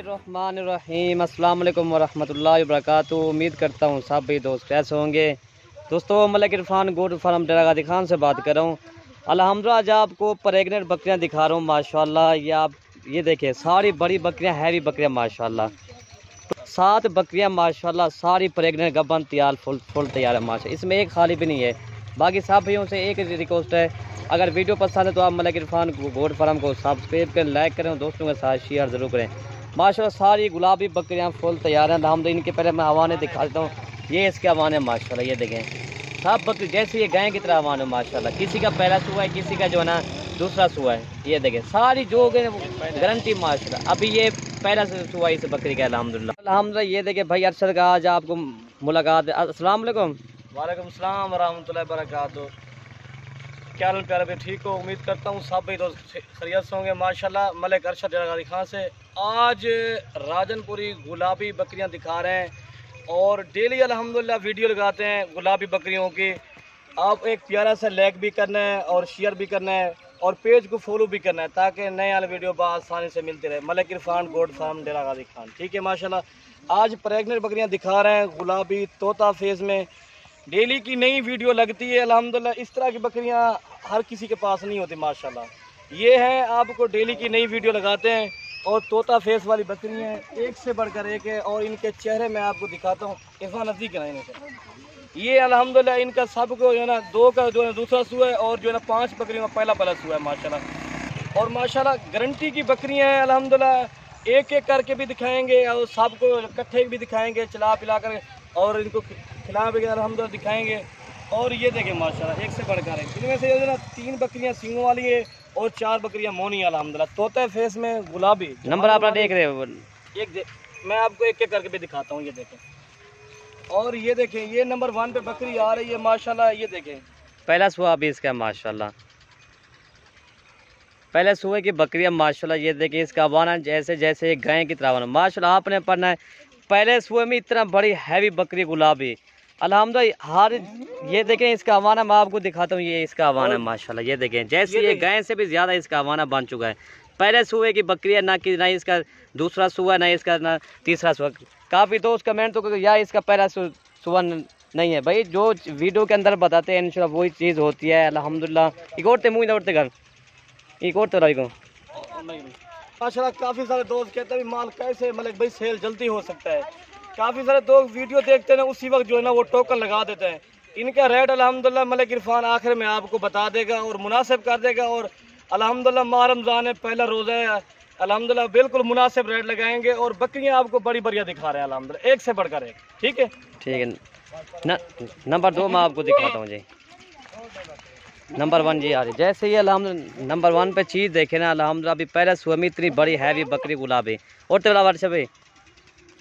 बिस्मिल्लाहिर्रहमानिर्रहीम। अस्सलाम वालेकुम वरहमतुल्लाहि वबरकातुहू। उम्मीद करता हूँ सब भी दोस्त कैसे होंगे। दोस्तों, मलिक इरफान गोट फार्म डेरा गाजी खान से बात कर रहा हूँ। अल्हम्दुलिल्लाह आज आपको प्रेगनेंट बकरियाँ दिखा रहा हूँ माशाल्लाह। ये देखिए सारी बड़ी बकरियाँ, हैवी बकरियाँ माशाल्लाह। 7 बकरियाँ माशाल्लाह, सारी प्रेगनेंट गबन तैयार फुल तैयार है माशा। इसमें एक खाली भी नहीं है। बाकी सब भाइयों से एक रिक्वेस्ट है, अगर वीडियो पसंद है तो आप मलिक इरफान गोट फार्म को सब्सक्राइब करें, लाइक करें और दोस्तों के साथ शेयर ज़रूर करें। माशाल्लाह सारी गुलाबी बकरियां फुल तैयार हैं। हम इनके पहले मैं हवाने दिखा देता हूँ। ये इसके हवाने माशाल्लाह, ये देखें सब बकरी जैसे ये गाय की तरह हवाने माशाल्लाह। किसी का पहला सुआ है, किसी का जो है ना दूसरा सुआ है। ये देखें सारी जो गारंटी माशाल्लाह। अभी ये पहला सुआ इस बकरी का अल्हम्दुलिल्लाह। ये देखें भाई अरशद का आज आपको मुलाकात है। अस्सलाम वालेकुम। वालेकुम सलाम वरहमतुल्लाहि वबरकातुहू। क्या हाल प्यारे भाई, ठीक हो? उम्मीद करता हूँ सब भाई दोस्त खैरियत से होंगे माशाल्लाह। मलिक अरशद डेरा गाजी खान से आज राजनपुरी गुलाबी बकरियाँ दिखा रहे हैं और डेली अल्हम्दुलिल्लाह वीडियो लगाते हैं गुलाबी बकरियों की। आप एक प्यारा सा लाइक भी करना है और शेयर भी करना है और पेज को फॉलो भी करना है ताकि नए वाले वीडियो आसानी से मिलते रहे। मलिक इरफान गोट फार्म डेरा गाजी खान, ठीक है माशाल्लाह। आज प्रेगनेंट बकरियाँ दिखा रहे हैं गुलाबी तोता फेस में। डेली की नई वीडियो लगती है अल्हम्दुलिल्लाह। इस तरह की बकरियां हर किसी के पास नहीं होती माशाल्लाह। ये हैं आपको डेली की नई वीडियो लगाते हैं और तोता फेस वाली बकरियां एक से बढ़कर एक है और इनके चेहरे में आपको दिखाता हूँ। इरफान नज़दीक है इनसे। ये अल्हम्दुलिल्लाह इनका सबको जो है ना 2 का जो है दूसरा सुआ है और जो है ना 5 बकरियों का पहला सुआ है माशाल्लाह। और माशाल्लाह गारंटी की बकरियां हैं अल्हम्दुलिल्लाह। एक एक करके भी दिखाएंगे और सबको इकट्ठे भी दिखाएंगे चला पिला कर और इनको खिला वगैरह हम दिखाएंगे। और ये देखें माशाल्लाह एक से बढ़कर है। इनमें से जो ना 3 बकरियां सींगों वाली है और 4 बकरियां मोनी अल्हम्दुलिल्लाह। तोते फेस में गुलाबी नंबर आप देख रहे हो। मैं आपको एक एक करके भी दिखाता हूँ। ये देखें और ये देखें ये नंबर 1 पे बकरी आ रही है माशाल्लाह। ये देखें पहला सुआ भी इसका माशाल्लाह, पहले सुबह की बकरियां माशाल्लाह। ये देखिए इसका हवाना जैसे जैसे एक गाय की तरह हवाना माशाल्लाह। आपने पढ़ना है पहले सुबह में इतना बड़ी हैवी बकरी गुलाबी अल्हम्दुलिल्लाह। हर ये देखें इसका हवाना मैं आपको दिखाता हूँ। ये इसका हवाना माशाल्लाह। ये देखें जैसे ये गाय से भी ज़्यादा इसका हवाना बन चुका है। पहले सुबह की बकरी है ना इसका दूसरा सुआ, ना इसका ना तीसरा सुआ। काफ़ी दोस्त कमेंट तो या इसका पहला सुआ नहीं है। भाई जो वीडियो के अंदर बताते हैं इंशाल्लाह वही चीज़ होती है अल्हम्दुलिल्लाह। एक और मुँह दौड़ते घर एक और तरह को माशाल्लाह। काफ़ी सारे दोस्त कहते हैं माल कैसे मलिक भाई सेल जल्दी हो सकता है। काफ़ी सारे दोस्त वीडियो देखते हैं उसी वक्त जो है ना वो टोकन लगा देते हैं। इनका रेट अल्हम्दुलिल्लाह मलिक इरफान आखिर में आपको बता देगा और मुनासिब कर देगा। और अल्हम्दुलिल्लाह माह रमज़ान है, पहला रोज़ा है अल्हम्दुलिल्लाह, बिल्कुल मुनासिब रेट लगाएंगे और बकरियाँ आपको बड़ी बढ़िया दिखा रहे हैं अल्हम्दुलिल्लाह, एक से बढ़कर एक। ठीक है नंबर 2 मैं आपको दिखाता हूँ जी। नंबर 1 जी आ रही जैसे ये अल्हम्दुलिल्लाह। नंबर 1 पे चीज़ देखे ना अल्हम्दुलिल्लाह। अभी पहले सुबह इतनी बड़ी हैवी बकरी गुलाबी और तेरा वर्ष भाई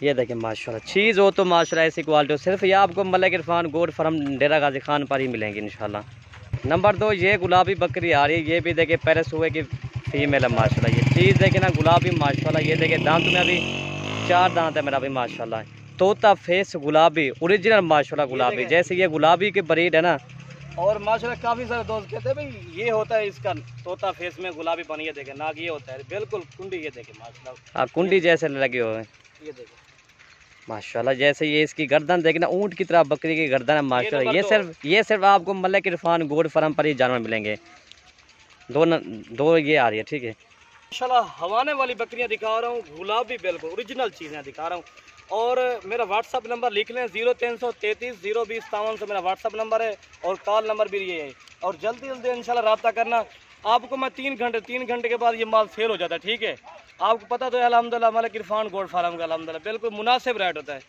ये देखें माशाल्लाह। चीज़ हो तो माशाल्लाह ऐसी क्वालिटी हो सिर्फ ये आपको मलिक इरफान गोट फार्म डेरा गाजी खान पर ही मिलेंगी इंशाल्लाह। नंबर 2 ये गुलाबी बकरी आ रही है। ये भी देखे पहले सुबह की फीमेल है माशाल्लाह। ये चीज़ देखे ना गुलाबी माशाल्लाह। ये देखे दांत में अभी 4 दांत है मेरा भी माशाल्लाह। तोता फेस गुलाबी ओरिजिनल माशाल्लाह गुलाबी जैसे ये गुलाबी की ब्रीड है ना। और माशाल्लाह काफ़ी सारे दोस्त कहते हैं भाई ये होता है इसका तोता फेस में गुलाबी पानी। ये देखें नाग ये होता है बिल्कुल कुंडी। ये देखें माशाल्लाह। हाँ कुंडी जैसे लगे हुए हैं ये देखें माशाल्लाह। जैसे ये इसकी गर्दन देखना ऊँट की तरह बकरी की गर्दन है माशाल्लाह। ये सिर्फ आपको मलिक इरफान गोट फार्म पर ही जानवर मिलेंगे। दो ये आ रही है। ठीक है माशाल्लाह। हवाने वाली बकरियां दिखा रहा हूँ गुलाबी बिल्कुल ओरिजिनल चीज़ें दिखा रहा हूँ। और मेरा व्हाट्सअप नंबर लिख लें 0333 020 57 से मेरा व्हाट्सअप नंबर है और कॉल नंबर भी ये है। और जल्दी जल्दी इंशाल्लाह रब्ता करना। आपको मैं 3 घंटे के बाद ये माल सेल हो जाता है। ठीक है आपको पता तो है अल्हम्दुलिल्लाह मलिक इरफान गोट फार्म का अल्हम्दुलिल्लाह बिल्कुल मुनासिब रेट होता है।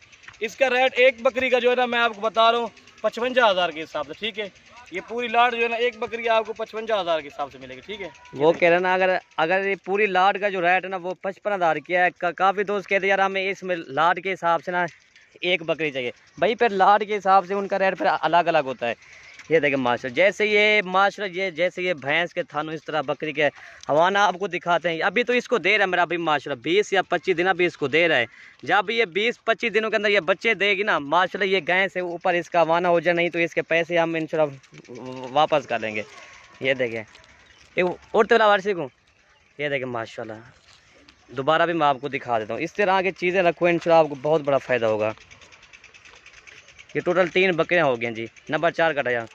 इसका रेट एक बकरी का जो है ना मैं आपको बता रहा हूँ 55,000 के हिसाब से। ठीक है ये पूरी लाट जो है ना एक बकरी आपको 55,000 के हिसाब से मिलेगी। ठीक है वो कह रहे ना अगर ये पूरी लाट का जो रेट है ना वो 55,000 की है। काफ़ी दोस्त कहते हैं यार हमें इसमें लाट के हिसाब से ना एक बकरी चाहिए। भाई फिर लाट के हिसाब से उनका रेट फिर अलग अलग होता है। ये देखें माशाल्लाह जैसे ये माशाल्लाह ये जैसे ये भैंस के थानों इस तरह बकरी के हवाना आपको दिखाते हैं। अभी तो इसको दे रहा है मेरा अभी माशाल्लाह 20 या 25 दिन अभी इसको दे रहा है। जब ये 20-25 दिनों के अंदर ये बच्चे देगी ना माशाल्लाह ये गाय से ऊपर इसका हवाना हो जाए, नहीं तो इसके पैसे हम इंशाल्लाह वापस कर लेंगे। ये देखें एक और तेरा वार्षिक हूँ। ये देखें माशाल्लाह दोबारा भी मैं आपको दिखा देता हूँ। इस तरह की चीज़ें रखो, इंशाल्लाह आपको बहुत बड़ा फ़ायदा होगा। ये टोटल 3 बकरियाँ हो गई जी। नंबर 4 कटाया।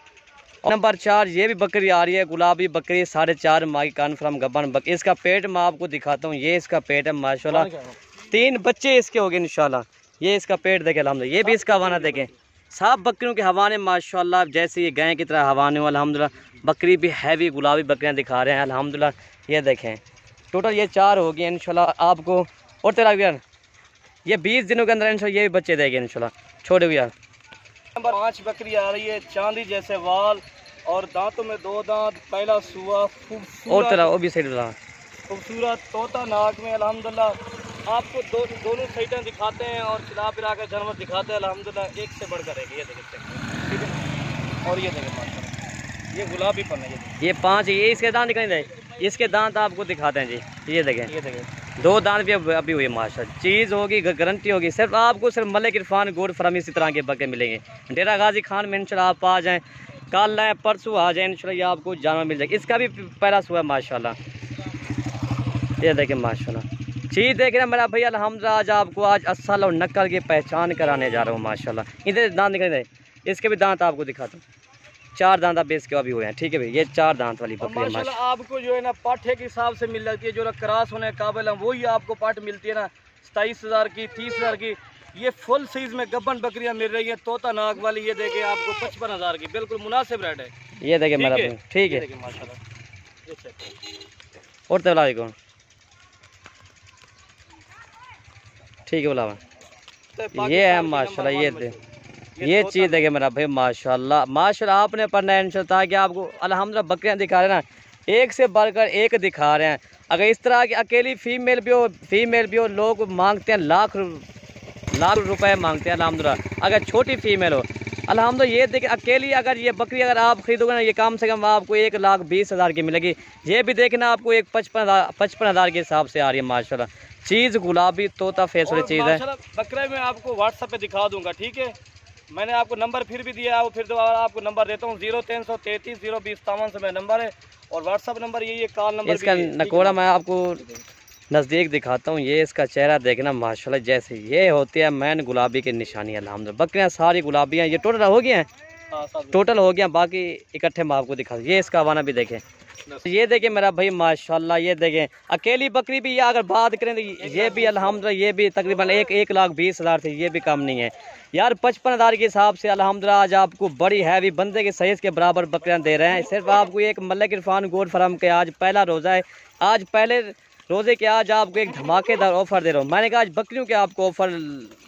नंबर 4 ये भी बकरी आ रही है, गुलाबी बकरी 4.5 माह की कन्फर्म गब्बन बकरी। इसका पेट मैं आपको दिखाता हूँ। ये इसका पेट है माशाल्लाह, 3 बच्चे इसके हो गए इंशाल्लाह। ये इसका पेट देखे अल्हम्दुलिल्लाह। ये भी इसका हवाना देखें, सब बकरियों के हवाने माशाल्लाह जैसे ये गाय की तरह हवाने हो अल्हम्दुलिल्लाह। बकरी भी हैवी गुलाबी बकरियाँ दिखा रहे हैं अल्हम्दुलिल्लाह। ये देखें टोटल ये 4 हो गए इंशाल्लाह आपको। और तेरा यार ये 20 दिनों के अंदर इंशाल्लाह ये भी बच्चे देंगे इंशाल्लाह। छोड़ो यार। नंबर 5 बकरी आ रही है, चांदी जैसे वाल और दांतों में 2 दांत, पहला सुआ, और तेरा वो भी सही रहा, खूबसूरत तोता नाक में अल्हम्दुलिल्लाह। आपको दोनों साइडें दिखाते हैं और खिला पिला कर जानवर दिखाते हैं अल्हम्दुलिल्लाह। एक से बढ़कर एक। ये देखिए, ठीक है। और ये देखिए माशाल्लाह ये गुलाबी पन है। ये 5 ये इसके दांत निकलेंगे, इसके दांत आपको दिखाते हैं जी। ये देखें, ये देखिए 2 दांत भी अभी हुए माशाल्लाह। चीज़ होगी, गारंटी होगी। सिर्फ आपको सिर्फ मलिक इरफान गोड फार्म इसी तरह के बकरे मिलेंगे। डेरा गाजी खान में इंशाल्लाह आप आ जाएँ, कल आए परसों आ जाए इंशाल्लाह, ये आपको जानवर मिल जाएगा। इसका भी पहला सुआ है माशाल्लाह। ये देखें माशाल्लाह चीज़ देख रहे हैं मेरा भैया अल्हम्दुलिल्लाह। आज आपको आज असल और नकल की पहचान कराने जा रहा हूँ माशाल्लाह। इधर दांत निकल रहे, इसके भी दांत आपको दिखाता हूँ। 4 दांत अब इसके अभी हुए हैं, ठीक है भाई। ये 4 दांत वाली बकरी है माशाल्लाह। आपको जो है ना पाठे के हिसाब से मिल जाती है, जो ना क्रॉस होने के काबिल है वही आपको पाठ मिलती है ना 27,000 की, 30,000 की। ये फुल साइज में गब्बन बकरियां मिल रही है, तोता नाग वाली। ये देखे आपको 55,000 की, बिल्कुल मुनासिब रेट है। ये देखे मेरा, ठीक है माशाल्लाह। और तला को ठीक है बोला। ये है माशाल्लाह। ये चीज़ देखे मेरा भाई माशाल्लाह माशाल्लाह। आपने पढ़ना है इंशाल्लाह, ताकि आपको अल्हम्दुलिल्लाह बकरियां दिखा रहे हैं ना, एक से बढ़कर एक दिखा रहे हैं। अगर इस तरह की अकेली फीमेल भी हो लोग मांगते हैं लाख रुपए मांगते हैं अल्हम्दुलिल्लाह। अगर छोटी फीमेल हो अल्हम्दुलिल्लाह। ये देखिए अकेली अगर ये बकरी अगर आप खरीदोगे ना, ये कम से कम आपको 1,20,000 की मिलेगी। ये भी देखना आपको एक 55,000 के हिसाब से आ रही है माशाल्लाह। चीज़ गुलाबी तोता फेस वाली चीज़ है। बकरे में आपको व्हाट्सएप पे दिखा दूंगा, ठीक है। मैंने आपको नंबर फिर भी दिया है, वो फिर दोबारा आपको नंबर देता हूँ। 0333 020 से मेरा नंबर है और व्हाट्सएप नंबर यही है, कॉल नंबर। इसका नकोड़ा मैं आपको नज़दीक दिखाता हूँ। ये इसका चेहरा देखना माशाल्लाह, जैसे ये होती है मैन गुलाबी की निशानी अल्हम्दुलिल्लाह। बकरियाँ सारी गुलाबी हैं। ये टोटल हो गई हैं, टोटल हो गया, बाकी इकट्ठे मैं आपको दिखा। ये इसका हवाना भी देखें। ये देखें मेरा भाई माशाल्लाह। ये देखें अकेली बकरी भी, ये अगर बात करें तो ये भी अल्हम्दुलिल्लाह ये भी तकरीबन 1,20,000 से, ये भी कम नहीं है यार। 55,000 के हिसाब से अल्हम्दुलिल्लाह आज आपको बड़ी हैवी बंदे के साइज़ के बराबर बकरियां दे रहे हैं। सिर्फ आपको एक मलिक इरफान गोड फार्म के आज पहला रोज़ा है। आज पहले रोज़े के आज आपको एक धमाकेदार ऑफ़र दे रहा हूँ। मैंने कहा आज बकरियों के आपको ऑफ़र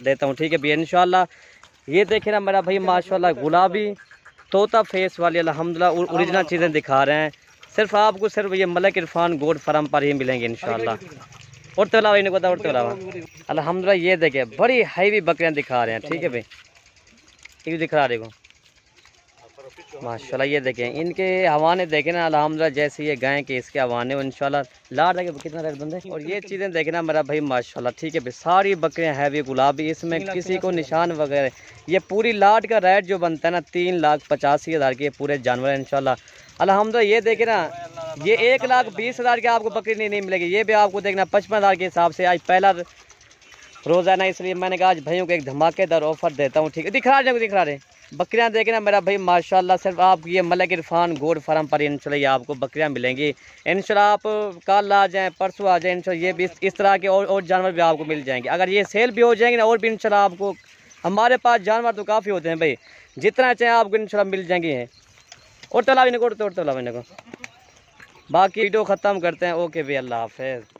देता हूँ, ठीक है भैया इंशाल्लाह। ये देखे ना मेरा भाई माशाल्लाह गुलाबी तोता फेस वाली अल्हम्दुलिल्लाह ओरिजिनल चीज़ें दिखा रहे हैं। सिर्फ आपको सिर्फ ये मलिक इरफान गोड फार्म पर ही मिलेंगे इंशाल्लाह। और तो अलावा इन्हें पता और तो अलावा अल्हम्दुलिल्लाह ये देखे बड़ी हैवी बकरियां दिखा रहे हैं, ठीक है भाई। ये दिखा रहे को माशाल्लाह। ये देखें इनके हवाने देखे ना अल्हम्दुलिल्लाह, जैसे ये गाय के इसके हवाने इंशाल्लाह लाड़ लगे कितना रेट बंदे। और ये चीज़ें देखना मेरा भाई माशाल्लाह, ठीक है भाई। सारी बकरियां हैवी गुलाबी, इसमें किसी को निशान वगैरह। ये पूरी लाट का रेट जो बनता है ना 3,85,000 के पूरे जानवर इंशाल्लाह अल्हम्दुलिल्लाह। ये देखे ना ये 1,20,000 के आपको बकरी नहीं मिलेगी। ये भी आपको देखना 55,000 के हिसाब से आज पहला रोज़ा है ना, इसलिए मैंने कहा आज भाइयों को एक धमाकेदार ऑफर देता हूँ, ठीक है। दिखा रहे बकरियां देखे ना मेरा भाई माशाल्लाह। सिर्फ आप ये मलिक इरफान गोड फार्म पर इंशाल्लाह आपको बकरियां मिलेंगी इंशाल्लाह। आप कल आ जाएँ परसों आ जाएँ इंशाल्लाह। ये भी इस तरह के और जानवर भी आपको मिल जाएंगे। अगर ये सेल भी हो जाएंगे ना और भी इंशाल्लाह आपको, हमारे पास जानवर तो काफ़ी होते हैं भाई, जितना चाहें आपको इंशाल्लाह मिल जाएंगे। और तलावी को बाकी वीडियो ख़त्म करते हैं। ओके भाई, अल्लाह हाफ़िज़।